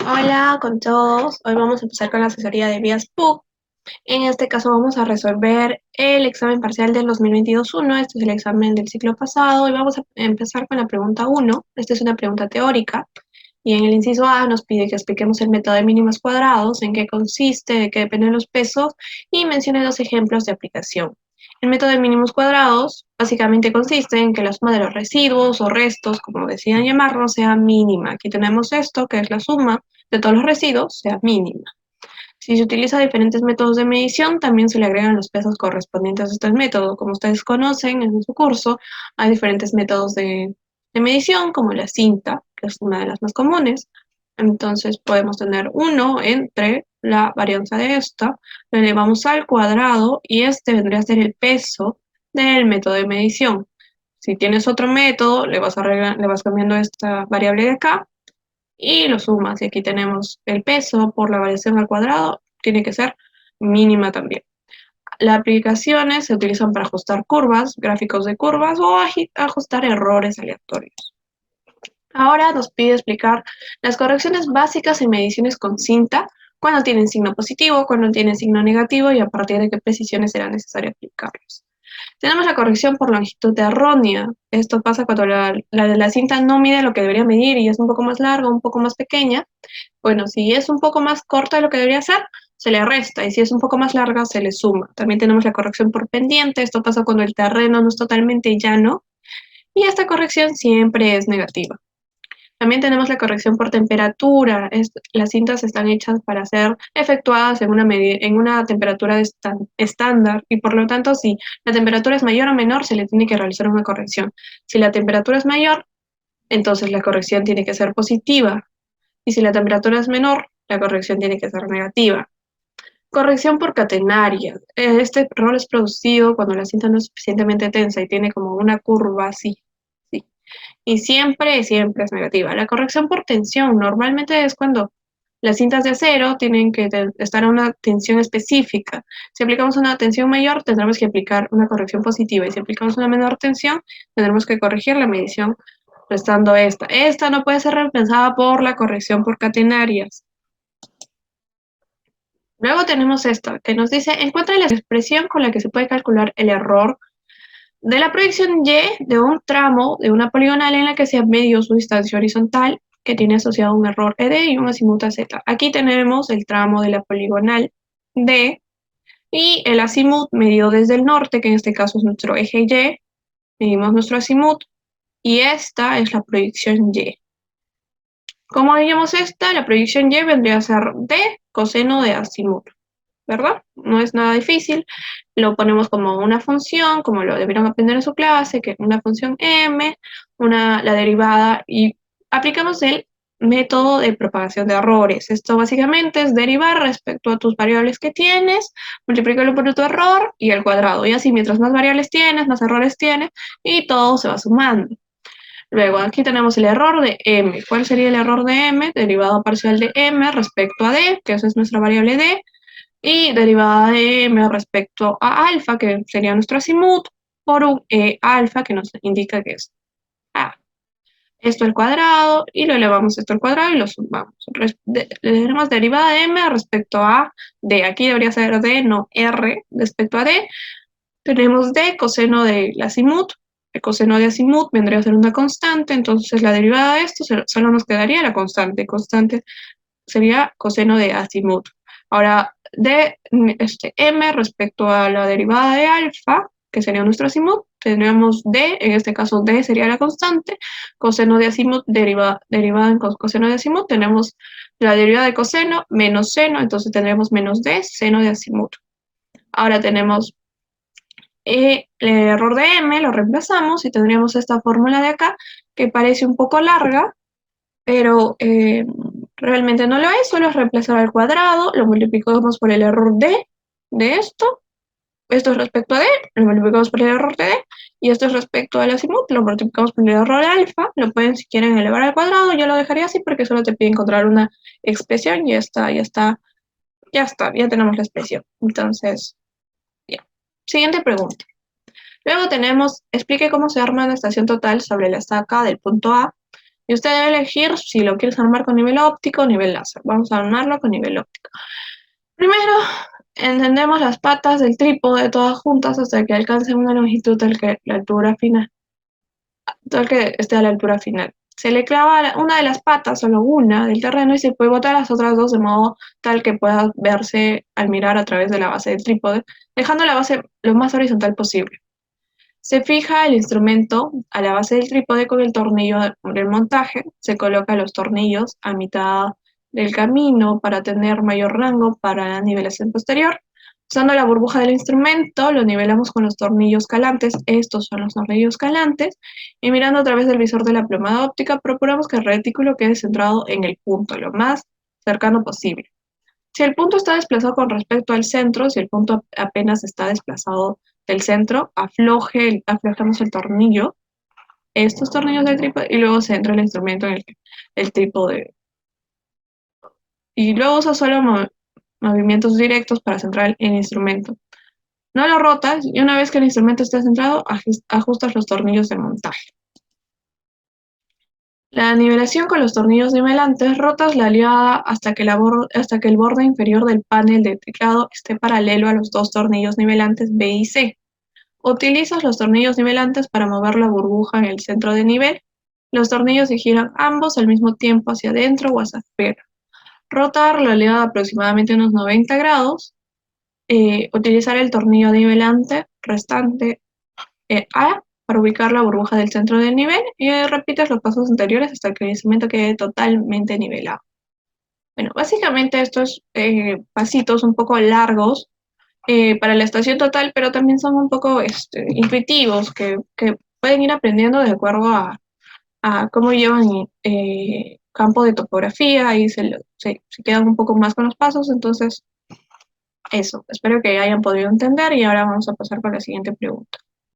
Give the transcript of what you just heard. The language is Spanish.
Hola con todos, hoy vamos a empezar con la asesoría de vías PUC. En este caso vamos a resolver el examen parcial del 2022-1, este es el examen del ciclo pasado y vamos a empezar con la pregunta 1. Esta es una pregunta teórica y en el inciso A nos pide que expliquemos el método de mínimos cuadrados, en qué consiste, de qué dependen los pesos y mencione dos ejemplos de aplicación. El método de mínimos cuadrados básicamente consiste en que la suma de los residuos o restos, como decidan llamarlo, sea mínima. Aquí tenemos esto, que es la suma de todos los residuos, sea mínima. Si se utiliza diferentes métodos de medición, también se le agregan los pesos correspondientes a este método. Como ustedes conocen en su curso, hay diferentes métodos de medición, como la cinta, que es una de las más comunes. Entonces podemos tener 1 entre la varianza de esta, lo elevamos al cuadrado y este vendría a ser el peso del método de medición. Si tienes otro método, le vas cambiando esta variable de acá y lo sumas. Y aquí tenemos el peso por la variación al cuadrado, tiene que ser mínima también. Las aplicaciones se utilizan para ajustar curvas, gráficos de curvas o ajustar errores aleatorios. Ahora nos pide explicar las correcciones básicas en mediciones con cinta, cuando tienen signo positivo, cuando tienen signo negativo y a partir de qué precisiones será necesario aplicarlos. Tenemos la corrección por longitud errónea. Esto pasa cuando la de la cinta no mide lo que debería medir y es un poco más larga, un poco más pequeña. Bueno, si es un poco más corta de lo que debería ser, se le resta, y si es un poco más larga, se le suma. También tenemos la corrección por pendiente. Esto pasa cuando el terreno no es totalmente llano y esta corrección siempre es negativa. También tenemos la corrección por temperatura. Las cintas están hechas para ser efectuadas en una temperatura estándar y por lo tanto si la temperatura es mayor o menor se le tiene que realizar una corrección. Si la temperatura es mayor, entonces la corrección tiene que ser positiva y si la temperatura es menor, la corrección tiene que ser negativa. Corrección por catenaria. Este error es producido cuando la cinta no es suficientemente tensa y tiene como una curva así. ¿Sí? Y siempre es negativa. La corrección por tensión normalmente es cuando las cintas de acero tienen que estar a una tensión específica. Si aplicamos una tensión mayor, tendremos que aplicar una corrección positiva. Y si aplicamos una menor tensión, tendremos que corregir la medición restando esta. Esta no puede ser reemplazada por la corrección por catenarias. Luego tenemos esta, que nos dice, encuentra la expresión con la que se puede calcular el error de la proyección Y de un tramo de una poligonal en la que se ha medido su distancia horizontal, que tiene asociado un error ED y un azimut Z. Aquí tenemos el tramo de la poligonal D y el azimut medido desde el norte, que en este caso es nuestro eje Y. Medimos nuestro azimut y esta es la proyección Y. ¿Cómo haríamos esta? La proyección Y vendría a ser D coseno de azimut, ¿verdad? No es nada difícil. Lo ponemos como una función, como lo debieron aprender en su clase, que es una función m, la derivada, y aplicamos el método de propagación de errores. Esto básicamente es derivar respecto a tus variables que tienes, multiplicarlo por tu error y el cuadrado. Y así, mientras más variables tienes, más errores tienes, y todo se va sumando. Luego, aquí tenemos el error de m. ¿Cuál sería el error de m? Derivado parcial de m respecto a d, que esa es nuestra variable d, y derivada de m respecto a alfa, que sería nuestro azimut, por un e alfa, que nos indica que es a. Esto al cuadrado, y lo elevamos esto al cuadrado y lo sumamos. Le tenemos derivada de m respecto a d. Aquí debería ser d, no r, respecto a d. Tenemos d coseno del azimut. El coseno de azimut vendría a ser una constante, entonces la derivada de esto solo nos quedaría la constante. Constante sería coseno de azimut. Ahora, de m respecto a la derivada de alfa, que sería nuestro azimut, tendríamos d, en este caso d sería la constante, coseno de azimut derivada en coseno de azimut, tenemos la derivada de coseno menos seno, entonces tendremos menos d seno de azimut. Ahora tenemos el error de m, lo reemplazamos y tendríamos esta fórmula de acá, que parece un poco larga, pero realmente no lo es, solo es reemplazar al cuadrado, lo multiplicamos por el error de esto es respecto a d, lo multiplicamos por el error de d, y esto es respecto al azimut, lo multiplicamos por el error de alfa, lo pueden si quieren elevar al cuadrado, yo lo dejaría así porque solo te pide encontrar una expresión y ya tenemos la expresión. Entonces, ya. Siguiente pregunta. Luego tenemos, explique cómo se arma la estación total sobre la estaca del punto A Y usted debe elegir si lo quieres armar con nivel óptico o nivel láser. Vamos a armarlo con nivel óptico. Primero, encendemos las patas del trípode todas juntas hasta que alcancen una longitud la altura final, tal que esté a la altura final. Se le clava una de las patas, solo una, del terreno y se puede botar las otras dos de modo tal que pueda verse al mirar a través de la base del trípode, dejando la base lo más horizontal posible. Se fija el instrumento a la base del trípode con el tornillo del montaje. Se coloca los tornillos a mitad del camino para tener mayor rango para la nivelación posterior. Usando la burbuja del instrumento, lo nivelamos con los tornillos calantes. Estos son los tornillos calantes. Y mirando a través del visor de la plomada óptica, procuramos que el retículo quede centrado en el punto, lo más cercano posible. Si el punto está desplazado con respecto al centro, si el punto apenas está desplazado del centro, aflojamos el tornillo, estos tornillos del trípode, y luego se entra el instrumento en el trípode. Y luego usa solo movimientos directos para centrar el instrumento. No lo rotas y una vez que el instrumento esté centrado, ajustas los tornillos de montaje. La nivelación con los tornillos nivelantes, rotas la aliada hasta que el borde inferior del panel de teclado esté paralelo a los dos tornillos nivelantes B y C. Utilizas los tornillos nivelantes para mover la burbuja en el centro de nivel. Los tornillos se giran ambos al mismo tiempo hacia adentro o hacia afuera. Rotar la aliada aproximadamente unos 90 grados. Utilizar el tornillo nivelante restante A para ubicar la burbuja del centro del nivel y repites los pasos anteriores hasta que el instrumento quede totalmente nivelado. Bueno, básicamente estos pasitos un poco largos para la estación total, pero también son un poco intuitivos, que pueden ir aprendiendo de acuerdo a cómo llevan campo de topografía y se quedan un poco más con los pasos, entonces eso, espero que hayan podido entender y ahora vamos a pasar con la siguiente pregunta.